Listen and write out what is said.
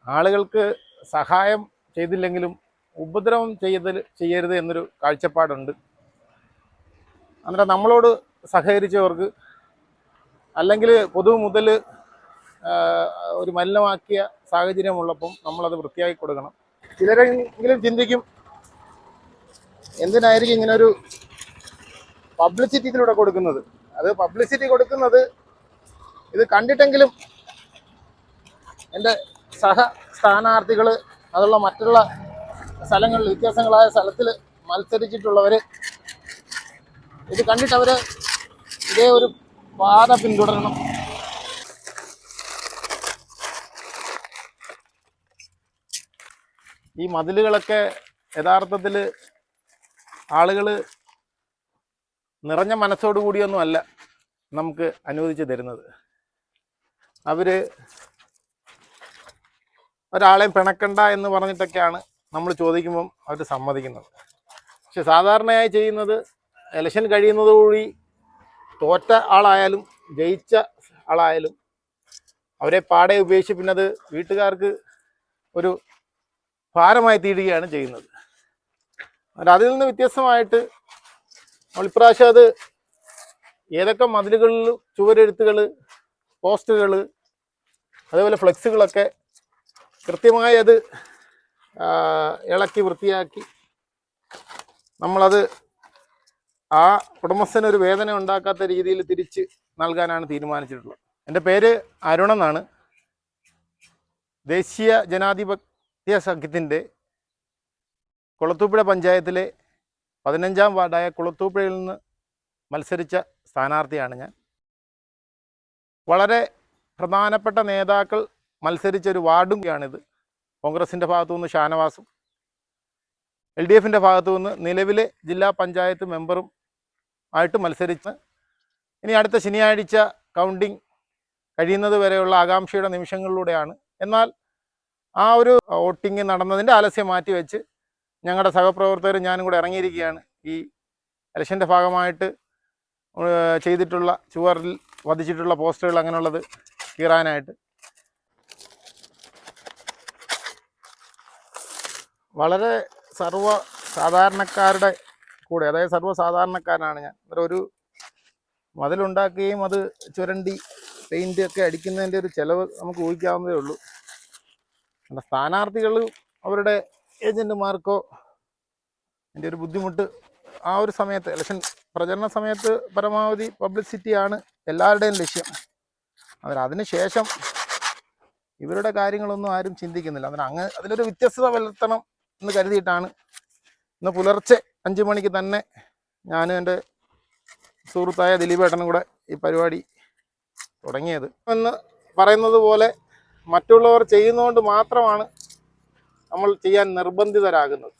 ആളുകൾക്ക് സഹായം ചെയ്തില്ലെങ്കിലും ഉപദ്രവം ചെയ്യരുത് എന്നൊരു കാഴ്ചപ്പാടുണ്ട്. അന്നേരം നമ്മളോട് സഹകരിച്ചവർക്ക് അല്ലെങ്കിൽ പൊതു മുതൽ ഒരു മലിനമാക്കിയ സാഹചര്യമുള്ളപ്പം നമ്മളത് വൃത്തിയാക്കി കൊടുക്കണം. ചിലരെങ്കിലും ചിന്തിക്കും, എന്തിനായിരിക്കും ഇങ്ങനൊരു പബ്ലിസിറ്റി ഇതിലൂടെ കൊടുക്കുന്നത്? അത് പബ്ലിസിറ്റി കൊടുക്കുന്നത് ഇത് കണ്ടിട്ടെങ്കിലും എൻ്റെ സ്ഥാനാർത്ഥികൾ അതുള്ള മറ്റുള്ള സ്ഥലങ്ങളിൽ വ്യത്യാസങ്ങളായ സ്ഥലത്തിൽ മത്സരിച്ചിട്ടുള്ളവർ ഇത് കണ്ടിട്ട് അവർ ഇതേ ഒരു പാത പിന്തുടരണം. ഈ മതിലുകളൊക്കെ യഥാർത്ഥത്തിൽ ആളുകൾ നിറഞ്ഞ മനസ്സോടു കൂടിയൊന്നും അല്ല നമുക്ക് അനുവദിച്ച് തരുന്നത്. അവർ ഒരാളെയും പിണക്കണ്ട എന്ന് പറഞ്ഞിട്ടൊക്കെയാണ് നമ്മൾ ചോദിക്കുമ്പം അവർ സമ്മതിക്കുന്നത്. പക്ഷെ സാധാരണയായി ചെയ്യുന്നത് ഇലക്ഷൻ കഴിയുന്നതോടുകൂടി തോറ്റ ആളായാലും ജയിച്ച ആളായാലും അവരെ പാടെ ഉപേക്ഷിച്ച് പിന്നെ അത് വീട്ടുകാർക്ക് ഒരു ഭാരമായി തീരുകയാണ് ചെയ്യുന്നത്. അതിൽ നിന്ന് വ്യത്യസ്തമായിട്ട് നമ്മൾ ഇപ്രാവശ്യം അത് ഏതൊക്കെ മതിലുകളിൽ ചുവരെഴുത്തുകൾ, പോസ്റ്ററുകൾ, അതേപോലെ ഫ്ലെക്സുകളൊക്കെ കൃത്യമായി അത് ഇളക്കി വൃത്തിയാക്കി നമ്മളത് ആ ഉടമസ്ഥനൊരു വേദന ഉണ്ടാക്കാത്ത രീതിയിൽ തിരിച്ച് നൽകാനാണ് തീരുമാനിച്ചിട്ടുള്ളത്. എൻ്റെ പേര് അരുൺ എന്നാണ്. ദേശീയ ജനാധിപത്യ സഖ്യത്തിൻ്റെ കുളത്തൂപ്പുഴ പഞ്ചായത്തിലെ 15-ാം വാർഡായ കുളത്തൂപ്പുഴയിൽ നിന്ന് മത്സരിച്ച സ്ഥാനാർത്ഥിയാണ് ഞാൻ. വളരെ പ്രധാനപ്പെട്ട നേതാക്കൾ മത്സരിച്ചൊരു വാർഡുമാണിത്. കോൺഗ്രസിൻ്റെ ഭാഗത്തു നിന്ന് ഷാനവാസും LDFിൻ്റെ ഭാഗത്തു നിന്ന് നിലവിലെ ജില്ലാ പഞ്ചായത്ത് മെമ്പറും ആയിട്ട് മത്സരിച്ച് ഇനി അടുത്ത ശനിയാഴ്ച കൗണ്ടിങ് കഴിയുന്നത് വരെയുള്ള ആകാംക്ഷയുടെ നിമിഷങ്ങളിലൂടെയാണ്. എന്നാൽ ആ ഒരു വോട്ടിംഗ് നടന്നതിൻ്റെ ആലസ്യം മാറ്റിവെച്ച് ഞങ്ങളുടെ സഹപ്രവർത്തകരും ഞാനും കൂടെ ഇറങ്ങിയിരിക്കുകയാണ് ഈ ഇലക്ഷൻ്റെ ഭാഗമായിട്ട് ചെയ്തിട്ടുള്ള ചുവറിൽ വധിച്ചിട്ടുള്ള പോസ്റ്ററുകൾ അങ്ങനെയുള്ളത് കീറാനായിട്ട്. വളരെ സാധാരണക്കാരുടെ കൂടെ, അതായത് സർവ്വസാധാരണക്കാരനാണ് ഞാൻ. ഒരു മതിലുണ്ടാക്കുകയും അത് ചുരണ്ടി പെയിൻ്റ് ഒക്കെ അടിക്കുന്നതിൻ്റെ ഒരു ചിലവ് നമുക്ക് ഊഹിക്കാവുന്നതേ ഉള്ളൂ. സ്ഥാനാർത്ഥികൾ അവരുടെ ഏജൻറ്റുമാർക്കോ എൻ്റെ ഒരു ബുദ്ധിമുട്ട് ആ ഒരു സമയത്ത് ഇലക്ഷൻ പ്രചരണ സമയത്ത് പരമാവധി പബ്ലിസിറ്റിയാണ് എല്ലാവരുടെയും ലക്ഷ്യം. അതിന് ശേഷം ഇവരുടെ കാര്യങ്ങളൊന്നും ആരും ചിന്തിക്കുന്നില്ല. അതിലൊരു വ്യത്യസ്തത വരുത്തണം എന്ന് കരുതിയിട്ടാണ് ഇന്ന് പുലർച്ചെ 5 മണിക്ക് തന്നെ ഞാനും എൻ്റെ സുഹൃത്തായ ദിലീപേട്ടനും കൂടെ ഈ പരിപാടി തുടങ്ങിയത്. എന്ന് പറയുന്നത് പോലെ മറ്റുള്ളവർ ചെയ്യുന്നതുകൊണ്ട് മാത്രമാണ് നമ്മൾ ചെയ്യാൻ നിർബന്ധിതരാകുന്നത്.